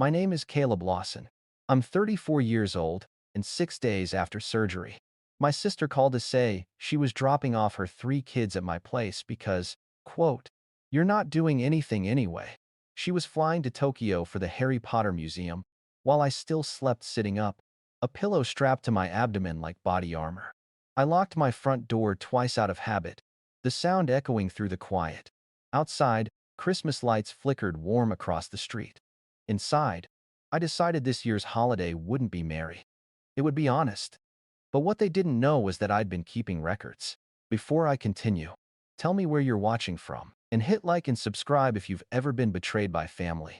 My name is Caleb Lawson. I'm 34 years old and 6 days after surgery. My sister called to say she was dropping off her 3 kids at my place because, quote, you're not doing anything anyway. She was flying to Tokyo for the Harry Potter Museum, while I still slept sitting up, a pillow strapped to my abdomen like body armor. I locked my front door twice out of habit, the sound echoing through the quiet. Outside, Christmas lights flickered warm across the street. Inside, I decided this year's holiday wouldn't be merry. It would be honest. But what they didn't know was that I'd been keeping records. Before I continue, tell me where you're watching from, and hit like and subscribe if you've ever been betrayed by family.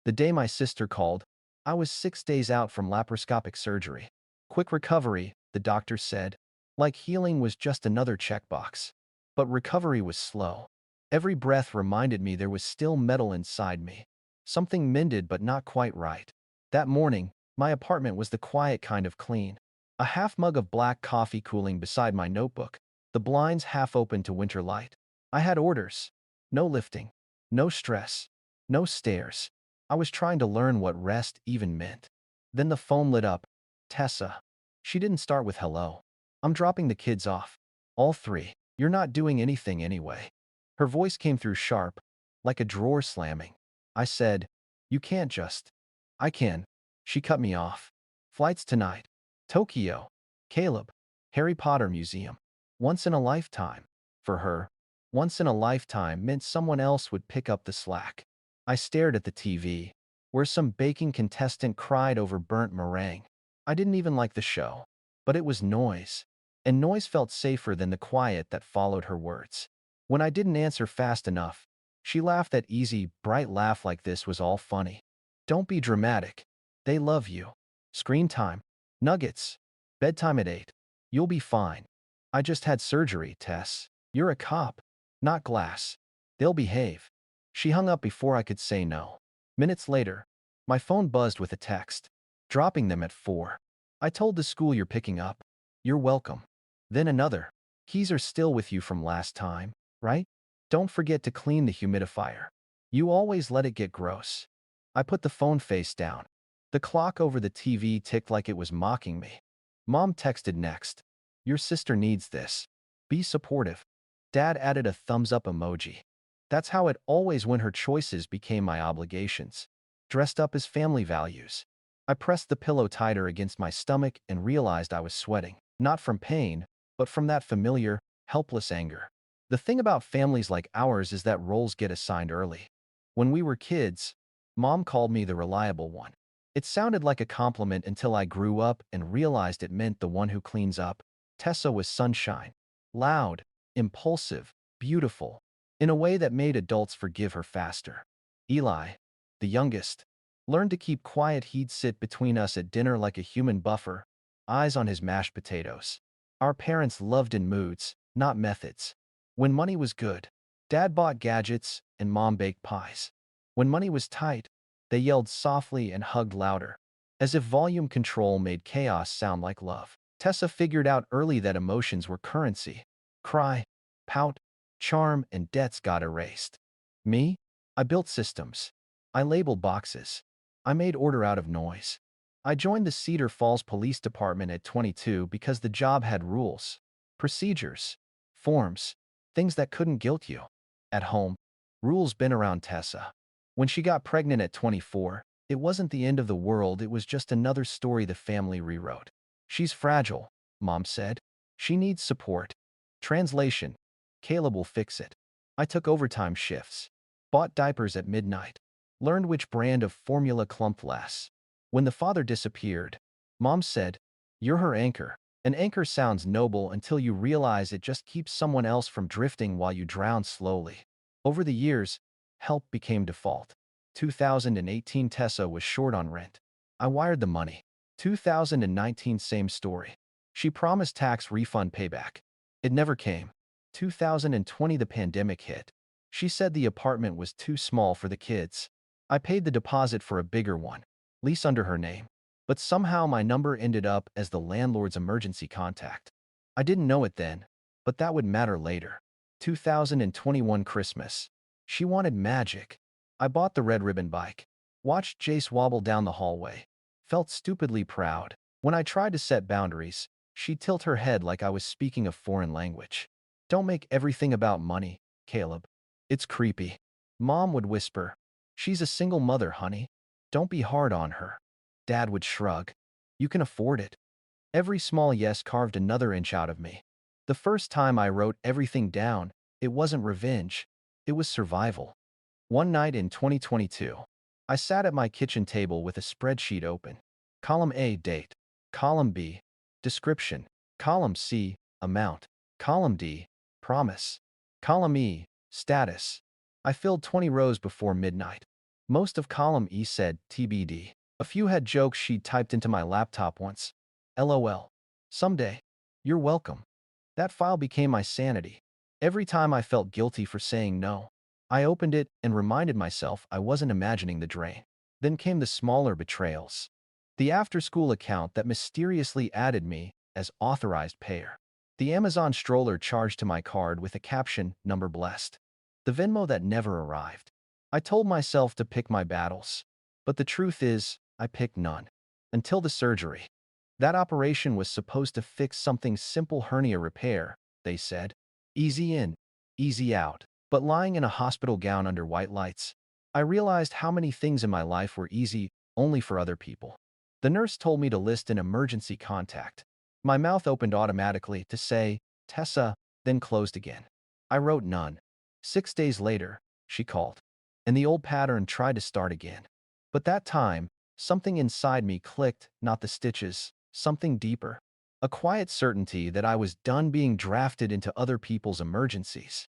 The day my sister called, I was 6 days out from laparoscopic surgery. Quick recovery, the doctor said, like healing was just another checkbox. But recovery was slow. Every breath reminded me there was still metal inside me. Something mended but not quite right. That morning, my apartment was the quiet kind of clean. A half mug of black coffee cooling beside my notebook, the blinds half open to winter light. I had orders. No lifting. No stress. No stairs. I was trying to learn what rest even meant. Then the phone lit up. Tessa. She didn't start with hello. I'm dropping the kids off. All 3. You're not doing anything anyway. Her voice came through sharp, like a drawer slamming. I said, you can't just. I can. She cut me off. Flights tonight. Tokyo. Caleb. Harry Potter Museum. Once in a lifetime. For her, once in a lifetime meant someone else would pick up the slack. I stared at the TV, where some baking contestant cried over burnt meringue. I didn't even like the show, but it was noise, and noise felt safer than the quiet that followed her words. When I didn't answer fast enough, she laughed. That easy, bright laugh like this was all funny. Don't be dramatic. They love you. Screen time. Nuggets. Bedtime at 8. You'll be fine. I just had surgery, Tess. You're a cop. Not glass. They'll behave. She hung up before I could say no. Minutes later, my phone buzzed with a text. Dropping them at 4. I told the school you're picking up. You're welcome. Then another. Keys are still with you from last time, right? Don't forget to clean the humidifier. You always let it get gross. I put the phone face down. The clock over the TV ticked like it was mocking me. Mom texted next. Your sister needs this. Be supportive. Dad added a thumbs up emoji. That's how it always when her choices became my obligations. Dressed up as family values. I pressed the pillow tighter against my stomach and realized I was sweating. Not from pain, but from that familiar, helpless anger. The thing about families like ours is that roles get assigned early. When we were kids, Mom called me the reliable one. It sounded like a compliment until I grew up and realized it meant the one who cleans up. Tessa was sunshine. Loud, impulsive, beautiful, in a way that made adults forgive her faster. Eli, the youngest, learned to keep quiet. He'd sit between us at dinner like a human buffer, eyes on his mashed potatoes. Our parents loved in moods, not methods. When money was good, Dad bought gadgets and Mom baked pies. When money was tight, they yelled softly and hugged louder, as if volume control made chaos sound like love. Tessa figured out early that emotions were currency. Cry, pout, charm, and debts got erased. Me? I built systems. I labeled boxes. I made order out of noise. I joined the Cedar Falls Police Department at 22 because the job had rules, procedures, forms, things that couldn't guilt you. At home, rules been around Tessa. When she got pregnant at 24, it wasn't the end of the world. It was just another story the family rewrote. She's fragile, Mom said. She needs support. Translation: Caleb will fix it. I took overtime shifts, bought diapers at midnight, learned which brand of formula clumped less. When the father disappeared, Mom said, you're her anchor. An anchor sounds noble until you realize it just keeps someone else from drifting while you drown slowly. Over the years, help became default. 2018 Tessa was short on rent. I wired the money. 2019 same story. She promised tax refund payback. It never came. 2020 the pandemic hit. She said the apartment was too small for the kids. I paid the deposit for a bigger one, lease under her name. But somehow my number ended up as the landlord's emergency contact. I didn't know it then, but that would matter later. 2021 Christmas. She wanted magic. I bought the red ribbon bike. Watched Jace wobble down the hallway. Felt stupidly proud. When I tried to set boundaries, she'd tilt her head like I was speaking a foreign language. Don't make everything about money, Caleb. It's creepy. Mom would whisper, she's a single mother, honey. Don't be hard on her. Dad would shrug. You can afford it. Every small yes carved another inch out of me. The first time I wrote everything down, it wasn't revenge. It was survival. One night in 2022, I sat at my kitchen table with a spreadsheet open. Column A, date. Column B, description. Column C, amount. Column D, promise. Column E, status. I filled 20 rows before midnight. Most of column E said TBD. A few had jokes she'd typed into my laptop once. LOL. Someday. You're welcome. That file became my sanity. Every time I felt guilty for saying no, I opened it and reminded myself I wasn't imagining the drain. Then came the smaller betrayals. The after-school account that mysteriously added me as authorized payer. The Amazon stroller charged to my card with a caption, number blessed. The Venmo that never arrived. I told myself to pick my battles. But the truth is, I picked none. Until the surgery. That operation was supposed to fix something simple, hernia repair, they said. Easy in, easy out. But lying in a hospital gown under white lights, I realized how many things in my life were easy only for other people. The nurse told me to list an emergency contact. My mouth opened automatically to say, Tessa, then closed again. I wrote none. 6 days later, she called. And the old pattern tried to start again. But that time, something inside me clicked, not the stitches, something deeper. A quiet certainty that I was done being drafted into other people's emergencies.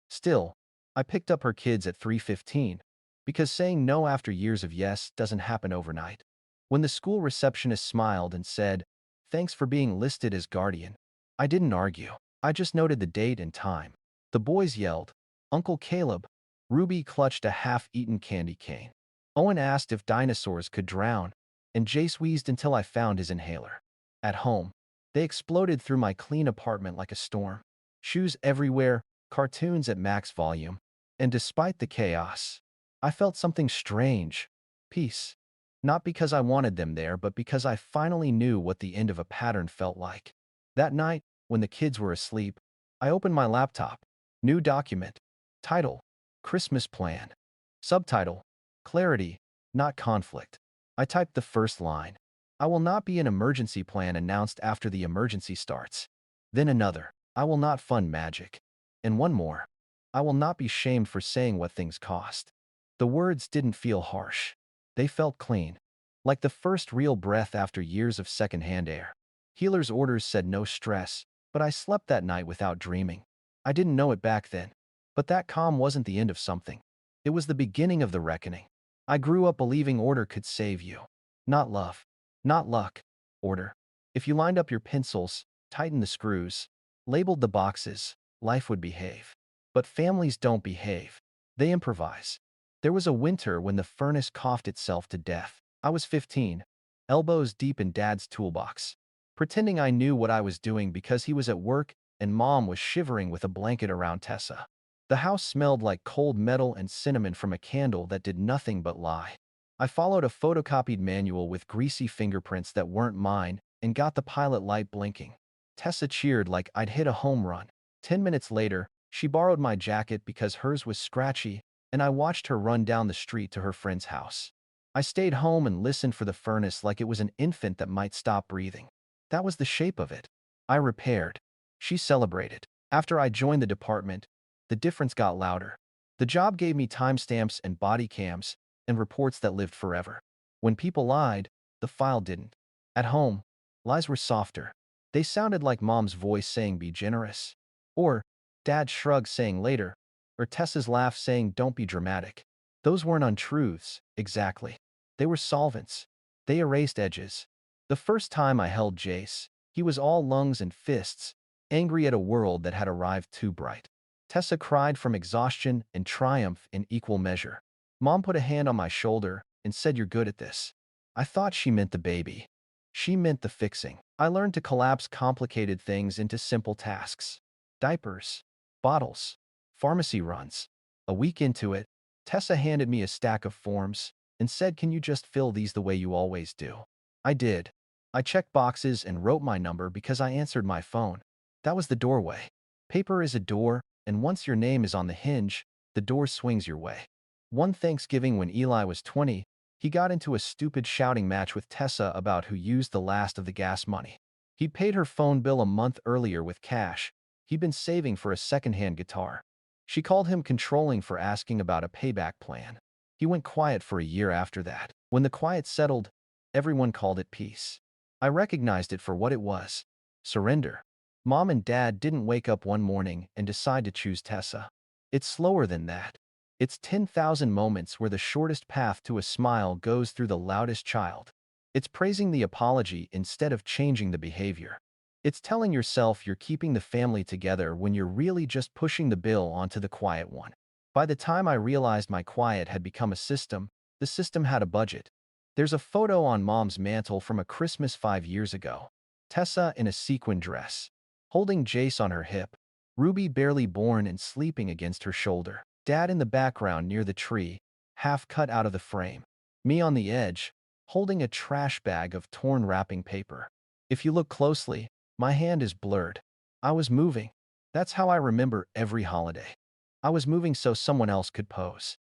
Still, I picked up her kids at 3:15, because saying no after years of yes doesn't happen overnight. When the school receptionist smiled and said, thanks for being listed as guardian, I didn't argue. I just noted the date and time. The boys yelled, Uncle Caleb. Ruby clutched a half-eaten candy cane. Owen asked if dinosaurs could drown, and Jace wheezed until I found his inhaler. At home, they exploded through my clean apartment like a storm. Shoes everywhere, cartoons at max volume, and despite the chaos, I felt something strange. Peace. Not because I wanted them there, but because I finally knew what the end of a pattern felt like. That night, when the kids were asleep, I opened my laptop. New document. Title, Christmas Plan. Subtitle, Clarity, not conflict. I typed the first line. I will not be an emergency plan announced after the emergency starts. Then another. I will not fund magic. And one more. I will not be shamed for saying what things cost. The words didn't feel harsh. They felt clean. Like the first real breath after years of secondhand air. Healer's orders said no stress, but I slept that night without dreaming. I didn't know it back then. But that calm wasn't the end of something. It was the beginning of the reckoning. I grew up believing order could save you. Not love. Not luck. Order. If you lined up your pencils, tightened the screws, labeled the boxes, life would behave. But families don't behave. They improvise. There was a winter when the furnace coughed itself to death. I was 15, elbows deep in Dad's toolbox, pretending I knew what I was doing because he was at work and Mom was shivering with a blanket around Tessa. The house smelled like cold metal and cinnamon from a candle that did nothing but lie. I followed a photocopied manual with greasy fingerprints that weren't mine and got the pilot light blinking. Tessa cheered like I'd hit a home run. 10 minutes later, she borrowed my jacket because hers was scratchy, and I watched her run down the street to her friend's house. I stayed home and listened for the furnace like it was an infant that might stop breathing. That was the shape of it. I repaired. She celebrated. After I joined the department, the difference got louder. The job gave me timestamps and body cams and reports that lived forever. When people lied, the file didn't. At home, lies were softer. They sounded like Mom's voice saying be generous, or Dad's shrug saying later, or Tessa's laugh saying don't be dramatic. Those weren't untruths, exactly. They were solvents. They erased edges. The first time I held Jace, he was all lungs and fists, angry at a world that had arrived too bright. Tessa cried from exhaustion and triumph in equal measure. Mom put a hand on my shoulder and said, "You're good at this." I thought she meant the baby. She meant the fixing. I learned to collapse complicated things into simple tasks. Diapers, bottles, pharmacy runs. A week into it, Tessa handed me a stack of forms. and said, "Can you just fill these the way you always do?" I did. I checked boxes and wrote my number because I answered my phone. That was the doorway. Paper is a door, and once your name is on the hinge, the door swings your way. One Thanksgiving when Eli was 20, he got into a stupid shouting match with Tessa about who used the last of the gas money. He'd paid her phone bill a month earlier with cash. He'd been saving for a secondhand guitar. She called him controlling for asking about a payback plan. He went quiet for a year after that. When the quiet settled, everyone called it peace. I recognized it for what it was: surrender. Mom and Dad didn't wake up one morning and decide to choose Tessa. It's slower than that. It's 10,000 moments where the shortest path to a smile goes through the loudest child. It's praising the apology instead of changing the behavior. It's telling yourself you're keeping the family together when you're really just pushing the bill onto the quiet one. By the time I realized my quiet had become a system, the system had a budget. There's a photo on Mom's mantle from a Christmas 5 years ago. Tessa in a sequin dress, holding Jace on her hip, Ruby barely born and sleeping against her shoulder. Dad in the background near the tree, half cut out of the frame. Me on the edge, holding a trash bag of torn wrapping paper. If you look closely, my hand is blurred. I was moving. That's how I remember every holiday. I was moving so someone else could pose.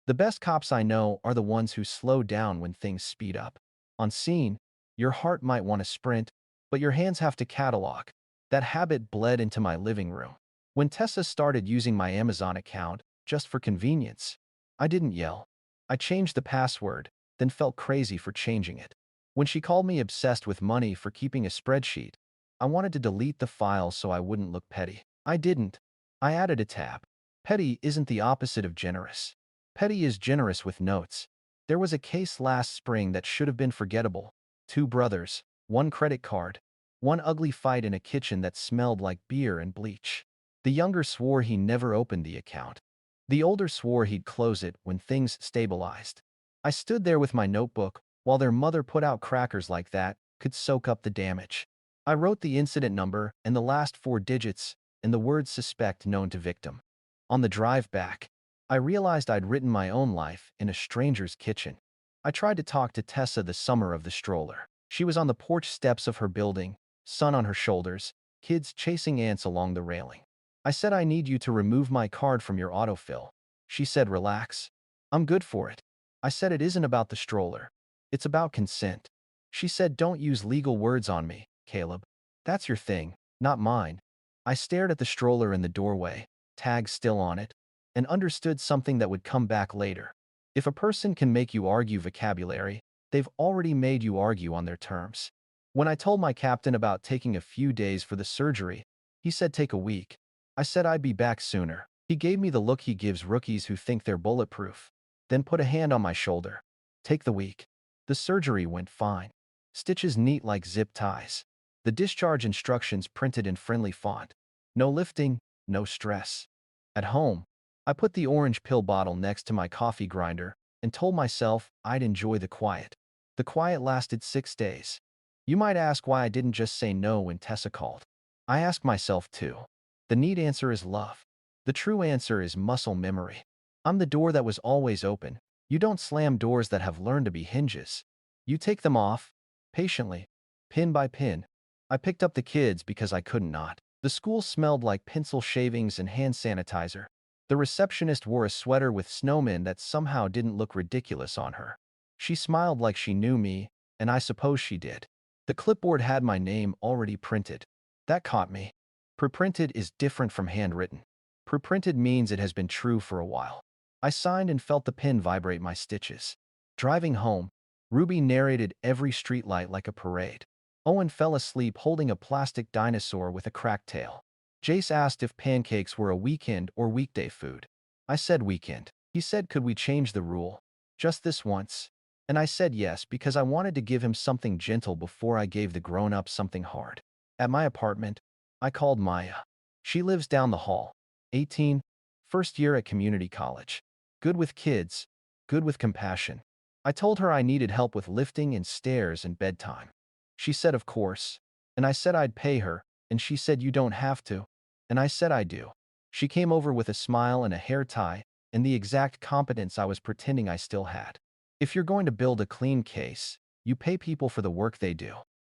The best cops I know are the ones who slow down when things speed up. On scene, your heart might want to sprint, but your hands have to catalog. That habit bled into my living room. When Tessa started using my Amazon account, just for convenience, I didn't yell. I changed the password, then felt crazy for changing it. When she called me obsessed with money for keeping a spreadsheet, I wanted to delete the file so I wouldn't look petty. I didn't. I added a tab. Petty isn't the opposite of generous. Petty is generous with notes. There was a case last spring that should have been forgettable. 2 brothers, 1 credit card, 1 ugly fight in a kitchen that smelled like beer and bleach. The younger swore he never opened the account. The older swore he'd close it when things stabilized. I stood there with my notebook while their mother put out crackers like that could soak up the damage. I wrote the incident number and the last 4 digits and the word suspect known to victim. On the drive back, I realized I'd written my own life in a stranger's kitchen. I tried to talk to Tessa the summer of the stroller. She was on the porch steps of her building, sun on her shoulders, kids chasing ants along the railing. I said, "I need you to remove my card from your autofill." She said, "Relax. I'm good for it." I said, "It isn't about the stroller. It's about consent." She said, "Don't use legal words on me, Caleb. That's your thing, not mine." I stared at the stroller in the doorway, tag still on it, and understood something that would come back later. If a person can make you argue vocabulary, they've already made you argue on their terms. When I told my captain about taking a few days for the surgery, he said take a week. I said I'd be back sooner. He gave me the look he gives rookies who think they're bulletproof, then put a hand on my shoulder. Take the week. The surgery went fine. Stitches neat like zip ties. The discharge instructions printed in friendly font. No lifting, no stress. At home, I put the orange pill bottle next to my coffee grinder and told myself I'd enjoy the quiet. The quiet lasted 6 days. You might ask why I didn't just say no when Tessa called. I asked myself too. The neat answer is love. The true answer is muscle memory. I'm the door that was always open. You don't slam doors that have learned to be hinges. You take them off, patiently, pin by pin. I picked up the kids because I couldn't not. The school smelled like pencil shavings and hand sanitizer. The receptionist wore a sweater with snowmen that somehow didn't look ridiculous on her. She smiled like she knew me, and I suppose she did. The clipboard had my name already printed. That caught me. Preprinted is different from handwritten. Preprinted means it has been true for a while. I signed and felt the pen vibrate my stitches. Driving home, Ruby narrated every streetlight like a parade. Owen fell asleep holding a plastic dinosaur with a cracked tail. Jace asked if pancakes were a weekend or weekday food. I said weekend. He said, could we change the rule? Just this once. And I said yes because I wanted to give him something gentle before I gave the grown-up something hard. At my apartment, I called Maya. She lives down the hall. 18, first year at community college. Good with kids, good with compassion. I told her I needed help with lifting and stairs and bedtime. She said, of course. And I said I'd pay her, and she said, you don't have to. And I said I do. She came over with a smile and a hair tie, and the exact competence I was pretending I still had. If you're going to build a clean case, you pay people for the work they do.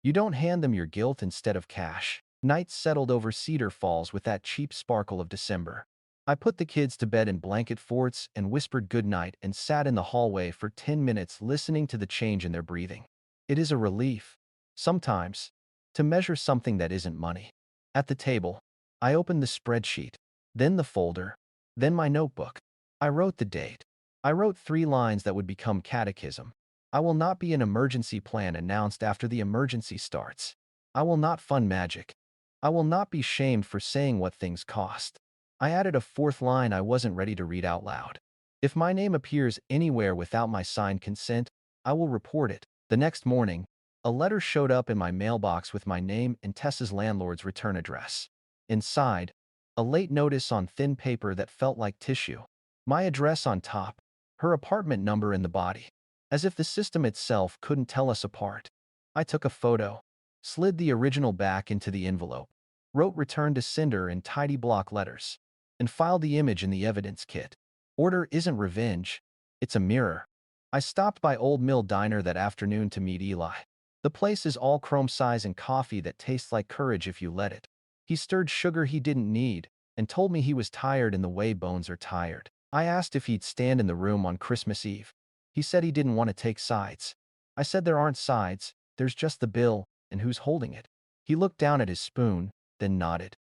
You don't hand them your guilt instead of cash. Night settled over Cedar Falls with that cheap sparkle of December. I put the kids to bed in blanket forts and whispered goodnight and sat in the hallway for 10 minutes listening to the change in their breathing. It is a relief, sometimes, to measure something that isn't money. At the table, I opened the spreadsheet, then the folder, then my notebook. I wrote the date. I wrote 3 lines that would become catechism. I will not be an emergency plan announced after the emergency starts. I will not fund magic. I will not be shamed for saying what things cost. I added a 4th line I wasn't ready to read out loud. If my name appears anywhere without my signed consent, I will report it. The next morning, a letter showed up in my mailbox with my name and Tessa's landlord's return address. Inside, a late notice on thin paper that felt like tissue. My address on top, her apartment number in the body. As if the system itself couldn't tell us apart. I took a photo, slid the original back into the envelope, wrote return to sender in tidy block letters, and filed the image in the evidence kit. Order isn't revenge, it's a mirror. I stopped by Old Mill Diner that afternoon to meet Eli. The place is all chrome size and coffee that tastes like courage if you let it. He stirred sugar he didn't need and told me he was tired in the way bones are tired. I asked if he'd stand in the room on Christmas Eve. He said he didn't want to take sides. I said there aren't sides, there's just the bill, and who's holding it. He looked down at his spoon, then nodded.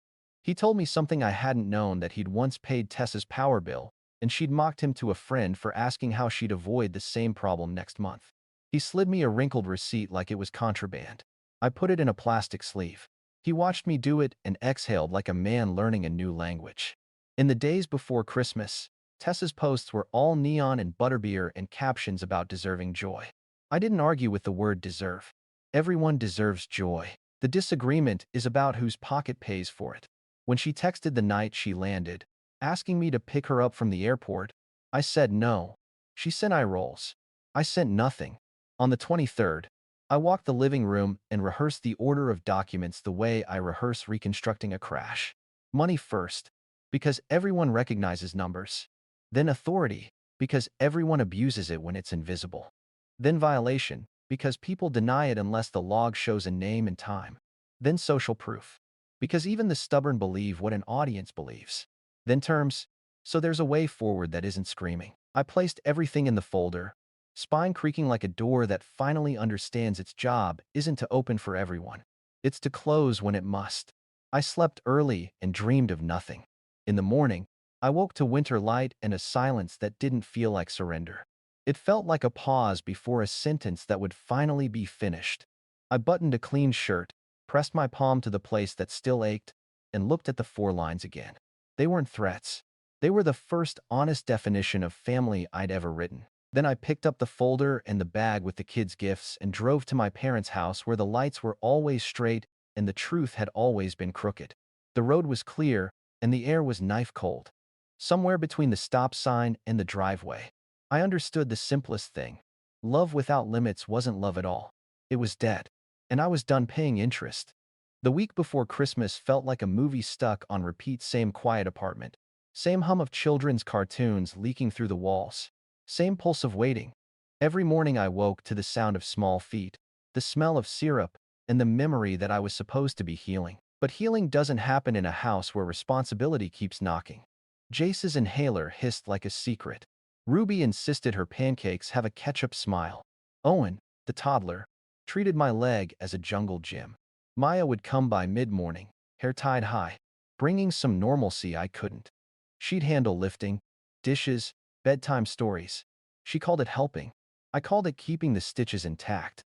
He told me something I hadn't known, that he'd once paid Tessa's power bill, and she'd mocked him to a friend for asking how she'd avoid the same problem next month. He slid me a wrinkled receipt like it was contraband. I put it in a plastic sleeve. He watched me do it and exhaled like a man learning a new language. In the days before Christmas, Tessa's posts were all neon and butterbeer and captions about deserving joy. I didn't argue with the word deserve. Everyone deserves joy. The disagreement is about whose pocket pays for it. When she texted the night she landed, asking me to pick her up from the airport, I said no. She sent eye rolls. I sent nothing. On the 23rd, I walked the living room and rehearsed the order of documents the way I rehearse reconstructing a crash. Money first, because everyone recognizes numbers. Then authority, because everyone abuses it when it's invisible. Then violation, because people deny it unless the log shows a name and time. Then social proof, because even the stubborn believe what an audience believes. Then terms, so there's a way forward that isn't screaming. I placed everything in the folder, spine creaking like a door that finally understands its job isn't to open for everyone. It's to close when it must. I slept early and dreamed of nothing. In the morning, I woke to winter light and a silence that didn't feel like surrender. It felt like a pause before a sentence that would finally be finished. I buttoned a clean shirt, pressed my palm to the place that still ached, and looked at the 4 lines again. They weren't threats. They were the first honest definition of family I'd ever written. Then I picked up the folder and the bag with the kids' gifts and drove to my parents' house where the lights were always straight and the truth had always been crooked. The road was clear and the air was knife cold. Somewhere between the stop sign and the driveway, I understood the simplest thing. Love without limits wasn't love at all. It was dead. And I was done paying interest. The week before Christmas felt like a movie stuck on repeat. Same quiet apartment. Same hum of children's cartoons leaking through the walls. Same pulse of waiting. Every morning I woke to the sound of small feet, the smell of syrup, and the memory that I was supposed to be healing. But healing doesn't happen in a house where responsibility keeps knocking. Jace's inhaler hissed like a secret. Ruby insisted her pancakes have a ketchup smile. Owen, the toddler, treated my leg as a jungle gym. Maya would come by mid-morning, hair tied high, bringing some normalcy I couldn't. She'd handle lifting, dishes, bedtime stories. She called it helping. I called it keeping the stitches intact.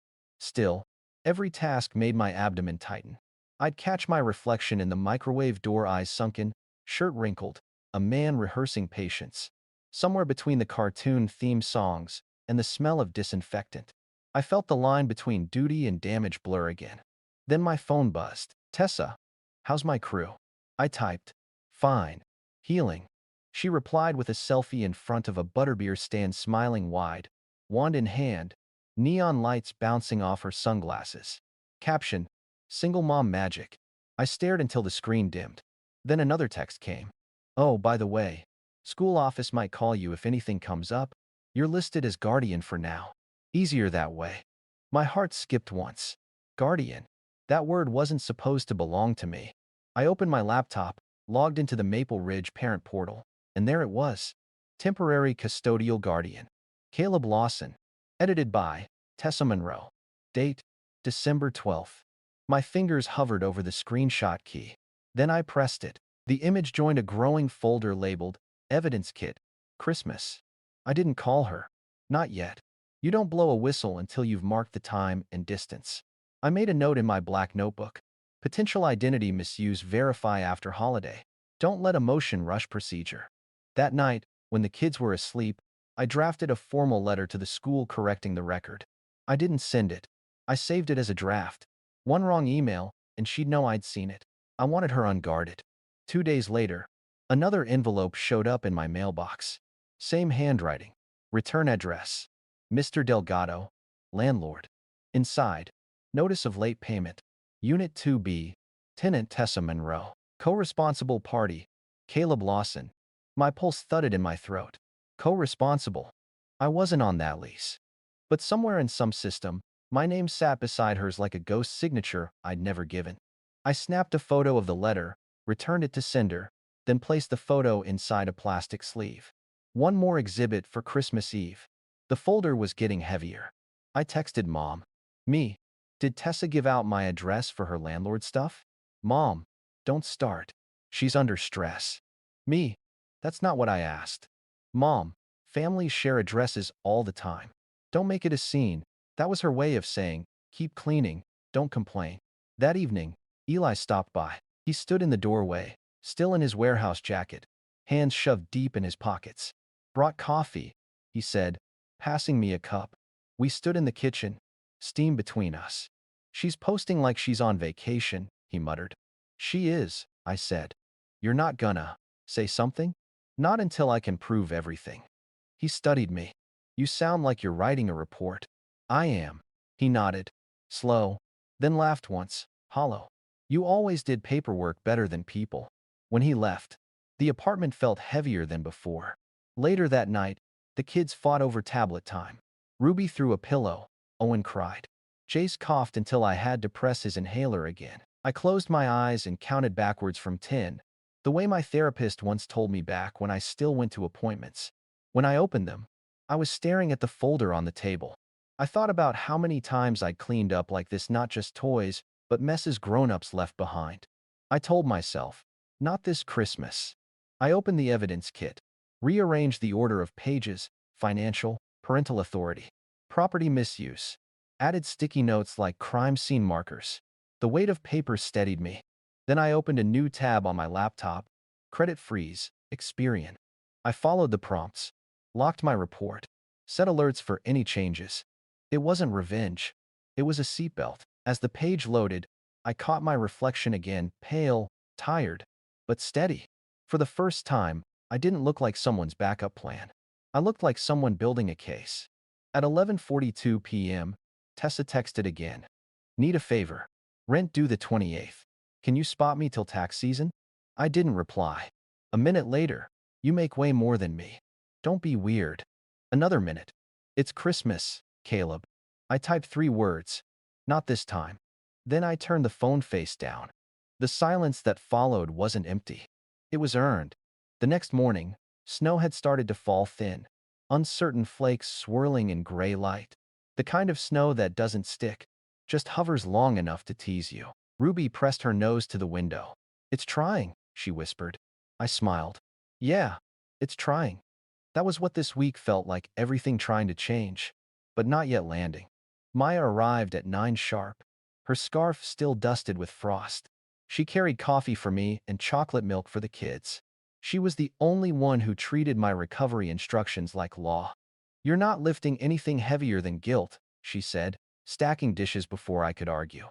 Still, every task made my abdomen tighten. I'd catch my reflection in the microwave door, eyes sunken, shirt wrinkled, a man rehearsing patience. Somewhere between the cartoon theme songs and the smell of disinfectant, I felt the line between duty and damage blur again. Then my phone buzzed. Tessa, how's my crew? I typed, fine, healing. She replied with a selfie in front of a butterbeer stand, smiling wide, wand in hand, neon lights bouncing off her sunglasses. Caption, single mom magic. I stared until the screen dimmed. Then another text came. Oh, by the way, school office might call you if anything comes up. You're listed as guardian for now. Easier that way. My heart skipped once. Guardian. That word wasn't supposed to belong to me. I opened my laptop, logged into the Maple Ridge parent portal, and there it was. Temporary Custodial Guardian. Caleb Lawson. Edited by Tessa Monroe. Date: December 12th. My fingers hovered over the screenshot key. Then I pressed it. The image joined a growing folder labeled Evidence Kit, Christmas. I didn't call her. Not yet. You don't blow a whistle until you've marked the time and distance. I made a note in my black notebook. Potential identity misuse, verify after holiday. Don't let emotion rush procedure. That night, when the kids were asleep, I drafted a formal letter to the school correcting the record. I didn't send it. I saved it as a draft. One wrong email, and she'd know I'd seen it. I wanted her unguarded. 2 days later, another envelope showed up in my mailbox. Same handwriting. Return address: Mr. Delgado, landlord. Inside, notice of late payment. Unit 2B, tenant Tessa Monroe. Co-responsible party, Caleb Lawson. My pulse thudded in my throat. Co-responsible. I wasn't on that lease. But somewhere in some system, my name sat beside hers like a ghost signature I'd never given. I snapped a photo of the letter, returned it to sender, then placed the photo inside a plastic sleeve. One more exhibit for Christmas Eve. The folder was getting heavier. I texted Mom. Me. Did Tessa give out my address for her landlord stuff? Mom. Don't start. She's under stress. Me. That's not what I asked. Mom. Families share addresses all the time. Don't make it a scene. That was her way of saying, keep cleaning, don't complain. That evening, Eli stopped by. He stood in the doorway, still in his warehouse jacket, hands shoved deep in his pockets. Brought coffee, he said, passing me a cup. We stood in the kitchen, steam between us. She's posting like she's on vacation, he muttered. She is, I said. You're not gonna say something? Not until I can prove everything. He studied me. You sound like you're writing a report. I am. He nodded. Slow. Then laughed once, hollow. You always did paperwork better than people. When he left, the apartment felt heavier than before. Later that night, the kids fought over tablet time. Ruby threw a pillow. Owen cried. Jace coughed until I had to press his inhaler again. I closed my eyes and counted backwards from 10, the way my therapist once told me back when I still went to appointments. When I opened them, I was staring at the folder on the table. I thought about how many times I'd cleaned up like this, not just toys, but messes grown-ups left behind. I told myself, not this Christmas. I opened the evidence kit, rearranged the order of pages: financial, parental authority, property misuse, added sticky notes like crime scene markers. The weight of paper steadied me. Then I opened a new tab on my laptop: credit freeze, Experian. I followed the prompts, locked my report, set alerts for any changes. It wasn't revenge. It was a seatbelt. As the page loaded, I caught my reflection again, pale, tired, but steady. For the first time, I didn't look like someone's backup plan. I looked like someone building a case. At 11:42 p.m., Tessa texted again. Need a favor. Rent due the 28th. Can you spot me till tax season? I didn't reply. A minute later, you make way more than me. Don't be weird. Another minute. It's Christmas, Caleb. I typed 3 words. Not this time. Then I turned the phone face down. The silence that followed wasn't empty. It was earned. The next morning, snow had started to fall, thin, uncertain flakes swirling in gray light. The kind of snow that doesn't stick, just hovers long enough to tease you. Ruby pressed her nose to the window. It's trying, she whispered. I smiled. Yeah, it's trying. That was what this week felt like, everything trying to change, but not yet landing. Maya arrived at 9 sharp, her scarf still dusted with frost. She carried coffee for me and chocolate milk for the kids. She was the only one who treated my recovery instructions like law. You're not lifting anything heavier than guilt, she said, stacking dishes before I could argue.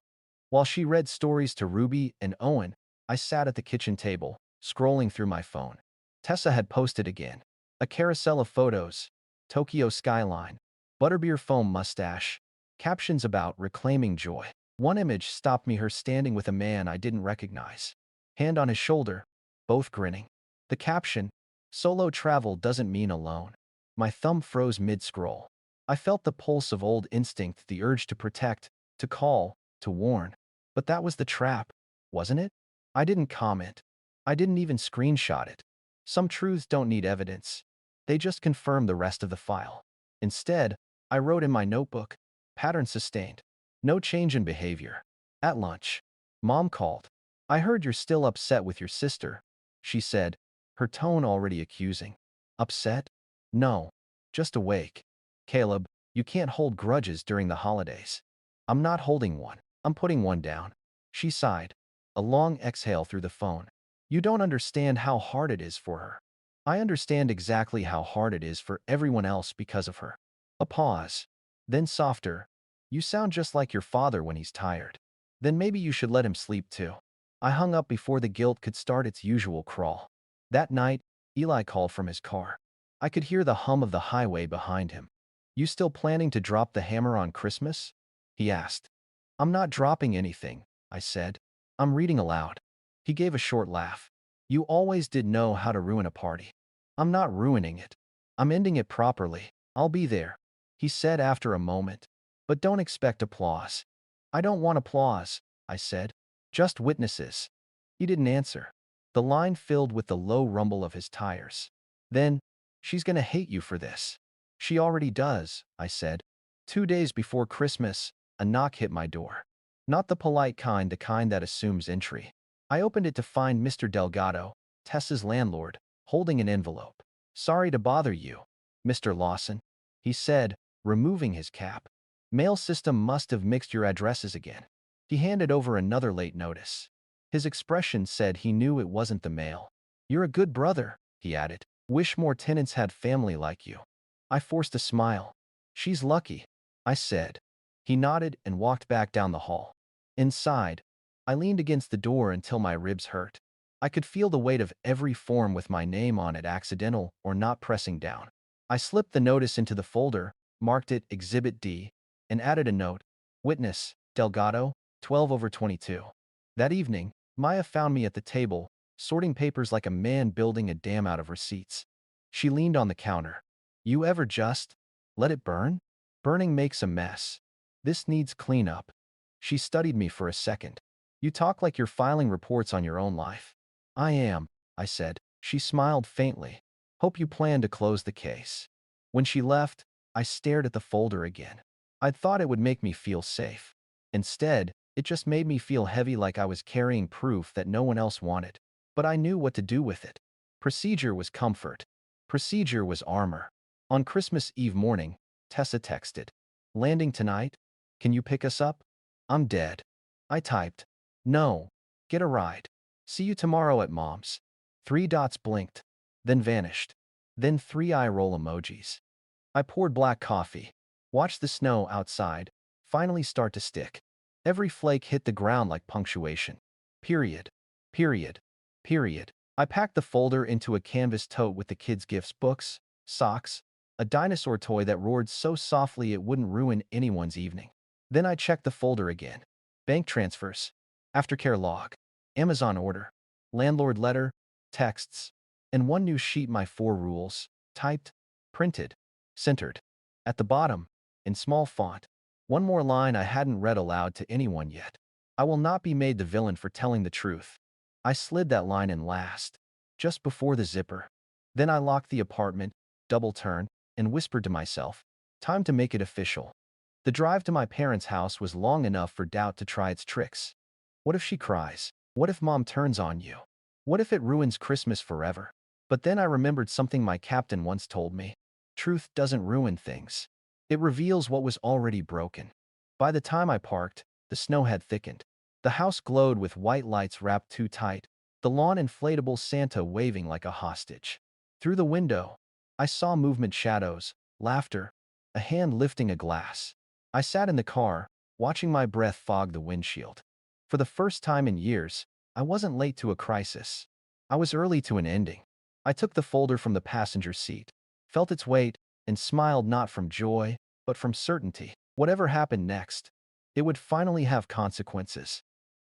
While she read stories to Ruby and Owen, I sat at the kitchen table, scrolling through my phone. Tessa had posted again. A carousel of photos: Tokyo skyline, butterbeer foam mustache, captions about reclaiming joy. One image stopped me, her standing with a man I didn't recognize. Hand on his shoulder, both grinning. The caption: solo travel doesn't mean alone. My thumb froze mid-scroll. I felt the pulse of old instinct, the urge to protect, to call, to warn. But that was the trap, wasn't it? I didn't comment. I didn't even screenshot it. Some truths don't need evidence. They just confirm the rest of the file. Instead, I wrote in my notebook, pattern sustained. No change in behavior. At lunch, Mom called. I heard you're still upset with your sister, she said, her tone already accusing. Upset? No. Just awake. Caleb, you can't hold grudges during the holidays. I'm not holding one. I'm putting one down. She sighed. A long exhale through the phone. You don't understand how hard it is for her. I understand exactly how hard it is for everyone else because of her. A pause. Then softer. You sound just like your father when he's tired. Then maybe you should let him sleep too. I hung up before the guilt could start its usual crawl. That night, Eli called from his car. I could hear the hum of the highway behind him. You still planning to drop the hammer on Christmas? He asked. I'm not dropping anything, I said. I'm reading aloud. He gave a short laugh. You always did know how to ruin a party. I'm not ruining it. I'm ending it properly. I'll be there, he said after a moment. But don't expect applause. I don't want applause, I said. Just witnesses. He didn't answer. The line filled with the low rumble of his tires. Then, she's gonna hate you for this. She already does, I said. 2 days before Christmas, a knock hit my door. Not the polite kind, the kind that assumes entry. I opened it to find Mr. Delgado, Tessa's landlord, holding an envelope. Sorry to bother you, Mr. Lawson, he said, removing his cap. Mail system must have mixed your addresses again. He handed over another late notice. His expression said he knew it wasn't the mail. You're a good brother, he added. Wish more tenants had family like you. I forced a smile. She's lucky, I said. He nodded and walked back down the hall. Inside, I leaned against the door until my ribs hurt. I could feel the weight of every form with my name on it, accidental or not, pressing down. I slipped the notice into the folder, marked it Exhibit D, and added a note. Witness, Delgado, 12/22. That evening, Maya found me at the table, sorting papers like a man building a dam out of receipts. She leaned on the counter. You ever just let it burn? Burning makes a mess. This needs cleanup. She studied me for a second. You talk like you're filing reports on your own life. I am, I said. She smiled faintly. Hope you plan to close the case. When she left, I stared at the folder again. I'd thought it would make me feel safe. Instead, it just made me feel heavy, like I was carrying proof that no one else wanted. But I knew what to do with it. Procedure was comfort. Procedure was armor. On Christmas Eve morning, Tessa texted. Landing tonight? Can you pick us up? I'm dead. I typed. No. Get a ride. See you tomorrow at Mom's. 3 dots blinked, then vanished. Then 3 eye roll emojis. I poured black coffee. Watched the snow outside finally start to stick. Every flake hit the ground like punctuation. Period. Period. Period. I packed the folder into a canvas tote with the kids' gifts, books, socks, a dinosaur toy that roared so softly it wouldn't ruin anyone's evening. Then I checked the folder again. Bank transfers, aftercare log, Amazon order, landlord letter, texts, and one new sheet, my 4 rules, typed, printed, centered. At the bottom, in small font, one more line I hadn't read aloud to anyone yet. I will not be made the villain for telling the truth. I slid that line in last, just before the zipper. Then I locked the apartment, double-turned, and whispered to myself, time to make it official. The drive to my parents' house was long enough for doubt to try its tricks. What if she cries? What if Mom turns on you? What if it ruins Christmas forever? But then I remembered something my captain once told me. Truth doesn't ruin things. It reveals what was already broken. By the time I parked, the snow had thickened. The house glowed with white lights wrapped too tight, the lawn inflatable Santa waving like a hostage. Through the window, I saw movement, shadows, laughter, a hand lifting a glass. I sat in the car, watching my breath fog the windshield. For the first time in years, I wasn't late to a crisis. I was early to an ending. I took the folder from the passenger seat, felt its weight, and smiled, not from joy, but from certainty. Whatever happened next, it would finally have consequences.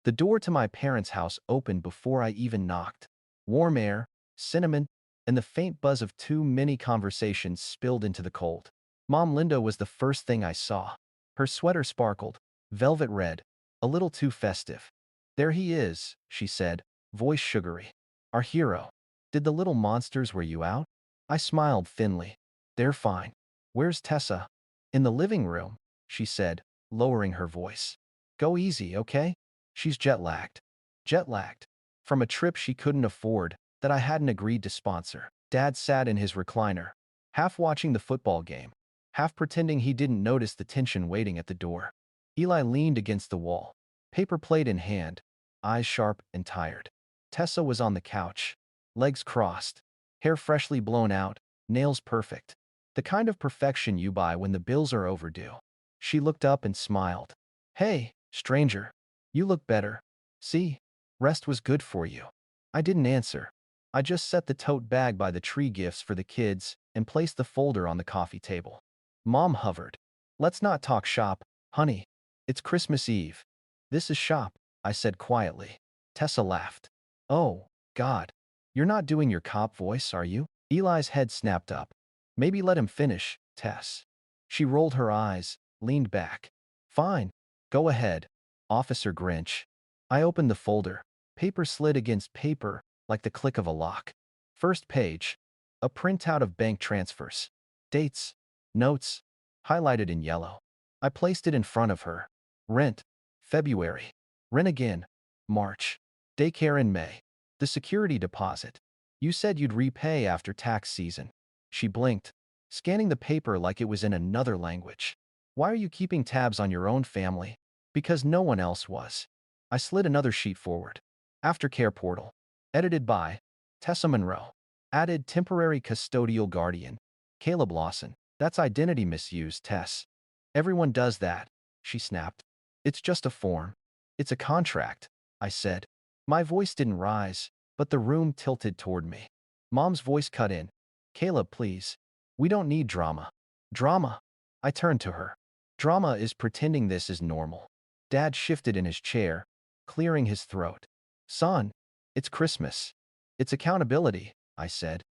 The door to my parents' house opened before I even knocked. Warm air, cinnamon, and the faint buzz of two mini conversations spilled into the cold. Mom Linda was the first thing I saw. Her sweater sparkled, velvet red, a little too festive. "There he is," she said, voice sugary. "Our hero. Did the little monsters wear you out?" I smiled thinly. "They're fine. Where's Tessa?" "In the living room," she said, lowering her voice. "Go easy, okay? She's jet-lagged." Jet-lagged. From a trip she couldn't afford, that I hadn't agreed to sponsor. Dad sat in his recliner, half watching the football game, half pretending he didn't notice the tension waiting at the door. Eli leaned against the wall, paper plate in hand, eyes sharp and tired. Tessa was on the couch, legs crossed, hair freshly blown out, nails perfect. The kind of perfection you buy when the bills are overdue. She looked up and smiled. "Hey, stranger. You look better. See? Rest was good for you." I didn't answer. I just set the tote bag by the tree gifts for the kids and placed the folder on the coffee table. Mom hovered. "Let's not talk shop, honey. It's Christmas Eve." "This is shop," I said quietly. Tessa laughed. "Oh, God. You're not doing your cop voice, are you?" Eli's head snapped up. "Maybe let him finish, Tess." She rolled her eyes, leaned back. "Fine. Go ahead, Officer Grinch." I opened the folder. Paper slid against paper, like the click of a lock. First page. A printout of bank transfers. Dates. Notes. Highlighted in yellow. I placed it in front of her. Rent. February. Rent again. March. Daycare in May. The security deposit. You said you'd repay after tax season. She blinked, scanning the paper like it was in another language. "Why are you keeping tabs on your own family?" "Because no one else was." I slid another sheet forward. Aftercare portal. Edited by Tessa Monroe. Added temporary custodial guardian. Caleb Lawson. "That's identity misuse, Tess." "Everyone does that," she snapped. "It's just a form." "It's a contract," I said. My voice didn't rise, but the room tilted toward me. Mom's voice cut in. "Caleb, please. We don't need drama." "Drama?" I turned to her. "Drama is pretending this is normal." Dad shifted in his chair, clearing his throat. "Son, it's Christmas. It's accountability," I said.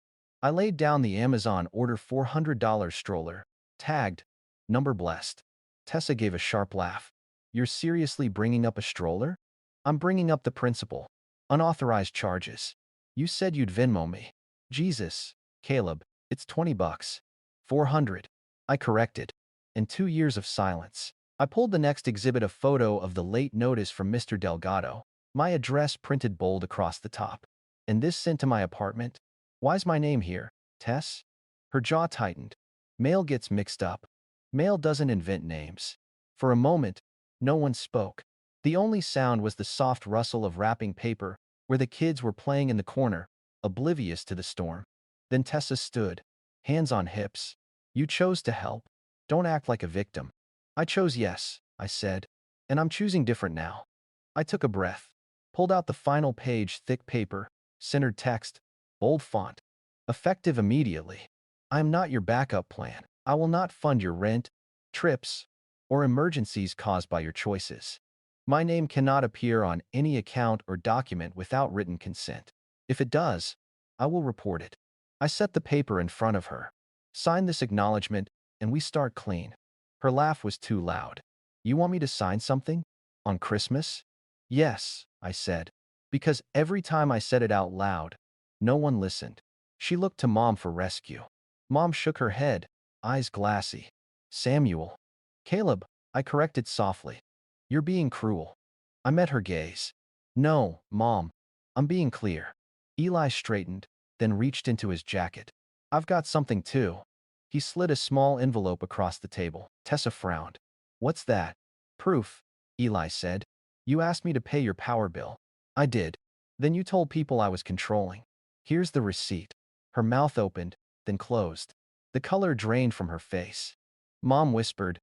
I laid down the Amazon order $400 stroller, tagged, number blessed. Tessa gave a sharp laugh. "You're seriously bringing up a stroller?" "I'm bringing up the principal. Unauthorized charges. You said you'd Venmo me." "Jesus, Caleb, it's $20. 400. I corrected. In 2 years of silence, I pulled the next exhibit, a photo of the late notice from Mr. Delgado, my address printed bold across the top. "And this sent to my apartment? Why's my name here, Tess?" Her jaw tightened. "Mail gets mixed up. Mail doesn't invent names." For a moment, no one spoke. The only sound was the soft rustle of wrapping paper where the kids were playing in the corner, oblivious to the storm. Then Tessa stood, hands on hips. "You chose to help. Don't act like a victim." "I chose yes," I said, "and I'm choosing different now." I took a breath, pulled out the final page, thick paper, centered text, bold font. Effective immediately. "I am not your backup plan. I will not fund your rent, trips, or emergencies caused by your choices. My name cannot appear on any account or document without written consent. If it does, I will report it." I set the paper in front of her. "Sign this acknowledgement, and we start clean." Her laugh was too loud. "You want me to sign something? On Christmas?" "Yes," I said, because every time I said it out loud, no one listened. She looked to Mom for rescue. Mom shook her head, eyes glassy. "Samuel." "Caleb," I corrected softly. "You're being cruel." I met her gaze. "No, Mom. I'm being clear." Eli straightened, then reached into his jacket. "I've got something too." He slid a small envelope across the table. Tessa frowned. "What's that?" "Proof," Eli said. "You asked me to pay your power bill." "I did. Then you told people I was controlling. Here's the receipt." Her mouth opened, then closed. The color drained from her face. Mom whispered,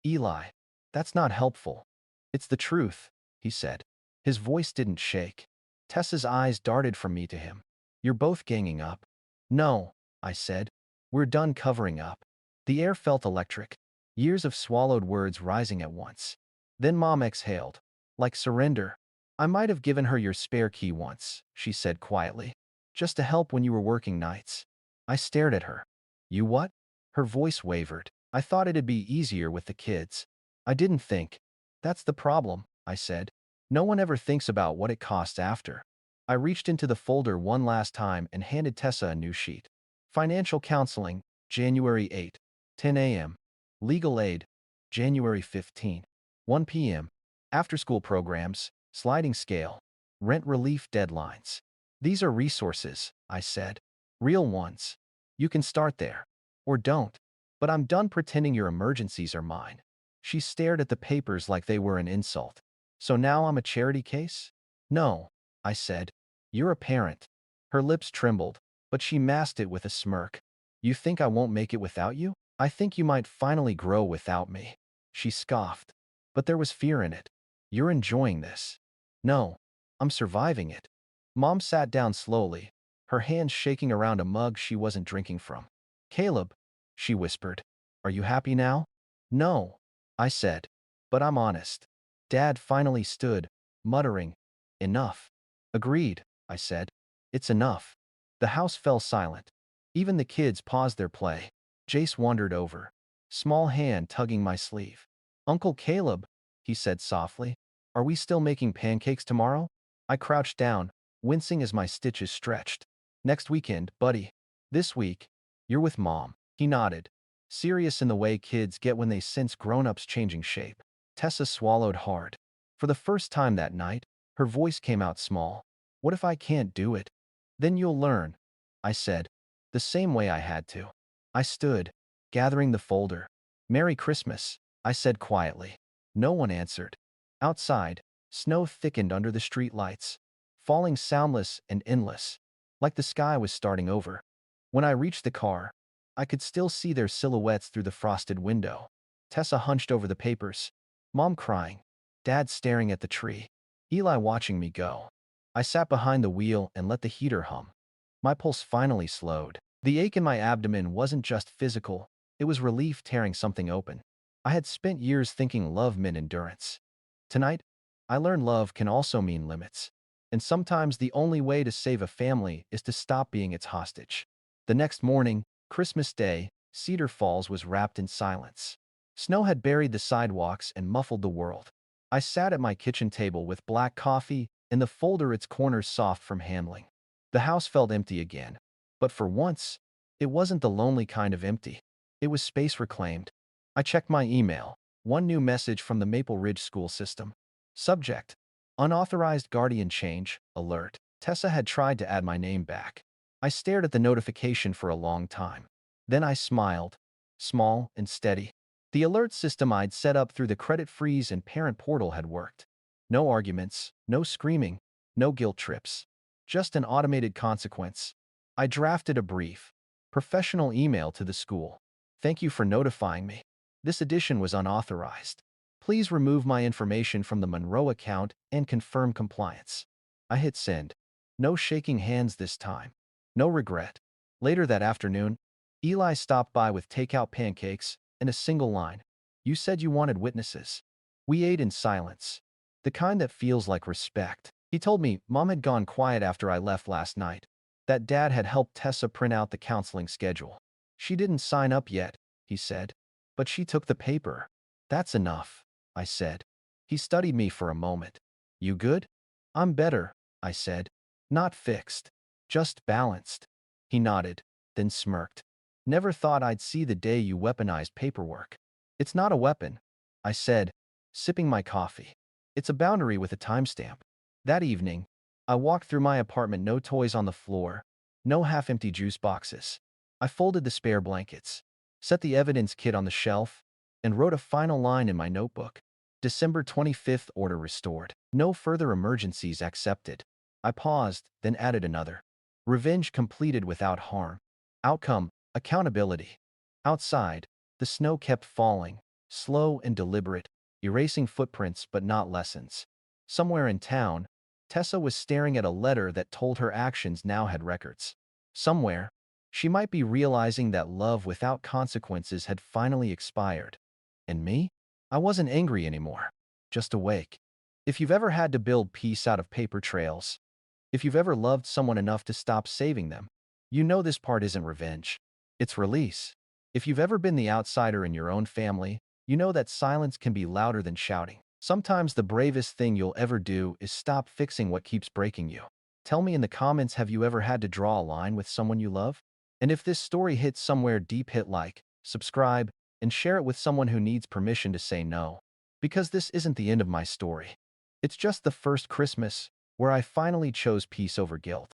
"Eli, that's not helpful." "It's the truth," he said. His voice didn't shake. Tessa's eyes darted from me to him. "You're both ganging up." "No," I said. "We're done covering up." The air felt electric, years of swallowed words rising at once. Then Mom exhaled, like surrender. "I might have given her your spare key once," she said quietly. Just to help when you were working nights. I stared at her. You what? Her voice wavered. I thought it'd be easier with the kids. I didn't think. That's the problem, I said. No one ever thinks about what it costs after. I reached into the folder one last time and handed Tessa a new sheet. Financial counseling, January 8, 10 a.m. Legal aid, January 15, 1 p.m. After-school programs, sliding scale, rent relief deadlines. These are resources, I said. Real ones. You can start there. Or don't. But I'm done pretending your emergencies are mine. She stared at the papers like they were an insult. So now I'm a charity case? No, I said. You're a parent. Her lips trembled, but she masked it with a smirk. You think I won't make it without you? I think you might finally grow without me. She scoffed. But there was fear in it. You're enjoying this. No, I'm surviving it. Mom sat down slowly, her hands shaking around a mug she wasn't drinking from. Caleb, she whispered, are you happy now? No, I said, but I'm honest. Dad finally stood, muttering, enough. Agreed, I said. It's enough. The house fell silent. Even the kids paused their play. Jace wandered over, small hand tugging my sleeve. Uncle Caleb, he said softly, are we still making pancakes tomorrow? I crouched down, wincing as my stitches stretched. Next weekend, buddy. This week, you're with Mom. He nodded, serious in the way kids get when they sense grown-ups changing shape. Tessa swallowed hard. For the first time that night, her voice came out small. What if I can't do it? Then you'll learn, I said, the same way I had to. I stood, gathering the folder. Merry Christmas, I said quietly. No one answered. Outside, snow thickened under the street lights, falling soundless and endless, like the sky was starting over. When I reached the car, I could still see their silhouettes through the frosted window. Tessa hunched over the papers, Mom crying, Dad staring at the tree, Eli watching me go. I sat behind the wheel and let the heater hum. My pulse finally slowed. The ache in my abdomen wasn't just physical, it was relief tearing something open. I had spent years thinking love meant endurance. Tonight, I learned love can also mean limits. And sometimes the only way to save a family is to stop being its hostage. The next morning, Christmas Day, Cedar Falls was wrapped in silence. Snow had buried the sidewalks and muffled the world. I sat at my kitchen table with black coffee and the folder its corners soft from handling. The house felt empty again. But for once, it wasn't the lonely kind of empty. It was space reclaimed. I checked my email. One new message from the Maple Ridge school system. Subject: Unauthorized guardian change, alert. Tessa had tried to add my name back. I stared at the notification for a long time. Then I smiled. Small and steady. The alert system I'd set up through the credit freeze and parent portal had worked. No arguments, no screaming, no guilt trips. Just an automated consequence. I drafted a brief, professional email to the school. Thank you for notifying me. This edition was unauthorized. Please remove my information from the Monroe account and confirm compliance. I hit send. No shaking hands this time. No regret. Later that afternoon, Eli stopped by with takeout pancakes and a single line. You said you wanted witnesses. We ate in silence. The kind that feels like respect. He told me Mom had gone quiet after I left last night. That Dad had helped Tessa print out the counseling schedule. She didn't sign up yet, he said. But she took the paper. That's enough, I said. He studied me for a moment. You good? I'm better, I said. Not fixed. Just balanced. He nodded, then smirked. Never thought I'd see the day you weaponized paperwork. It's not a weapon, I said, sipping my coffee. It's a boundary with a timestamp. That evening, I walked through my apartment, no toys on the floor, no half-empty juice boxes. I folded the spare blankets, set the evidence kit on the shelf, and wrote a final line in my notebook. December 25th, order restored. No further emergencies accepted. I paused, then added another. Revenge completed without harm. Outcome: accountability. Outside, the snow kept falling, slow and deliberate, erasing footprints but not lessons. Somewhere in town, Tessa was staring at a letter that told her actions now had records. Somewhere, she might be realizing that love without consequences had finally expired. And me? I wasn't angry anymore, just awake. If you've ever had to build peace out of paper trails, If you've ever loved someone enough to stop saving them, you know this part isn't revenge. It's release. If you've ever been the outsider in your own family, you know that silence can be louder than shouting. Sometimes the bravest thing you'll ever do is stop fixing what keeps breaking you. Tell me in the comments, have you ever had to draw a line with someone you love? And if this story hits somewhere deep, hit like, subscribe, and share it with someone who needs permission to say no. Because this isn't the end of my story. It's just the first Christmas where I finally chose peace over guilt.